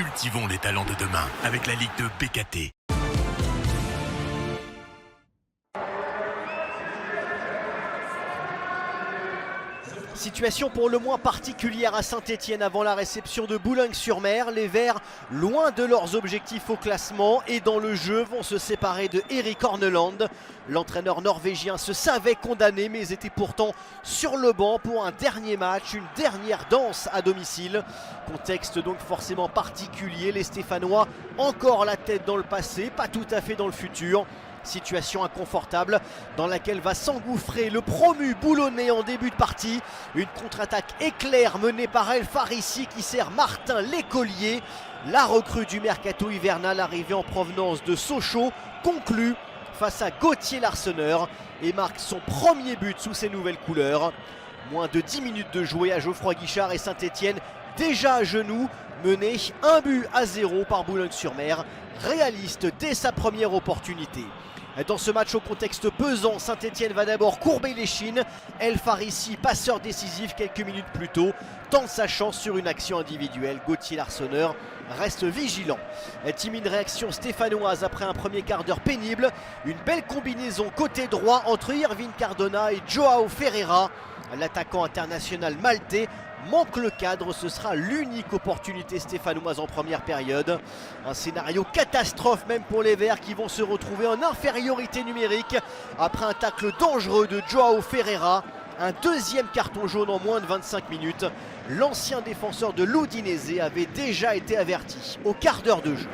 Cultivons les talents de demain avec la Ligue de BKT. Situation pour le moins particulière à Saint-Etienne avant la réception de Boulogne-sur-Mer. Les Verts, loin de leurs objectifs au classement et dans le jeu, vont se séparer de Erik Horneland. L'entraîneur norvégien se savait condamné mais était pourtant sur le banc pour un dernier match, une dernière danse à domicile. Contexte donc forcément particulier, les Stéphanois encore la tête dans le passé, pas tout à fait dans le futur. Situation inconfortable dans laquelle va s'engouffrer le promu boulonnais en début de partie. Une contre-attaque éclair menée par El Farissi qui sert Martin Lécolier. La recrue du mercato hivernal arrivée en provenance de Sochaux conclut face à Gauthier Larsonneur et marque son premier but sous ses nouvelles couleurs. Moins de 10 minutes de jouer à Geoffroy Guichard et Saint-Etienne déjà à genoux, mené 1-0 par Boulogne-sur-Mer, réaliste dès sa première opportunité. Dans ce match au contexte pesant, Saint-Etienne va d'abord courber les chines. El Farissi, passeur décisif quelques minutes plus tôt, tente sa chance sur une action individuelle. Gauthier Larsonneur reste vigilant. Timide réaction stéphanoise après un premier quart d'heure pénible. Une belle combinaison côté droit entre Irvine Cardona et Joao Ferreira. L'attaquant international maltais manque le cadre, ce sera l'unique opportunité stéphanoise en première période. Un scénario catastrophe même pour les Verts qui vont se retrouver en infériorité numérique après un tacle dangereux de Joao Ferreira. Un deuxième carton jaune en moins de 25 minutes. L'ancien défenseur de l'Udinese avait déjà été averti au quart d'heure de jeu.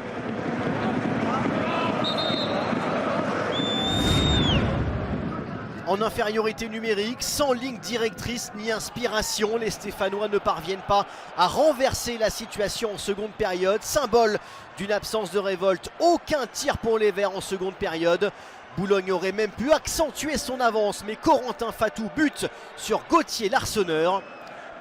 En infériorité numérique, sans ligne directrice ni inspiration, les Stéphanois ne parviennent pas à renverser la situation en seconde période. Symbole d'une absence de révolte, aucun tir pour les Verts en seconde période. Boulogne aurait même pu accentuer son avance, mais Corentin Fatou bute sur Gauthier Larsonneur.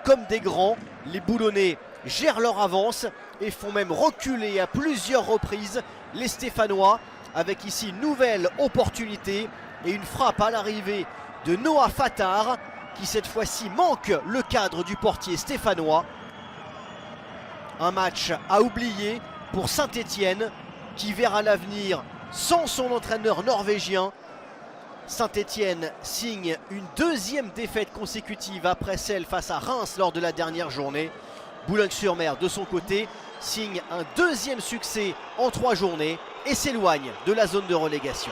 Comme des grands, les Boulonnais gèrent leur avance et font même reculer à plusieurs reprises les Stéphanois, avec ici une nouvelle opportunité. Et une frappe à l'arrivée de Noah Fattar qui cette fois-ci manque le cadre du portier stéphanois. Un match à oublier pour Saint-Etienne qui verra l'avenir sans son entraîneur norvégien. Saint-Etienne signe une deuxième défaite consécutive après celle face à Reims lors de la dernière journée. Boulogne-sur-Mer de son côté signe un deuxième succès en 3 journées et s'éloigne de la zone de relégation.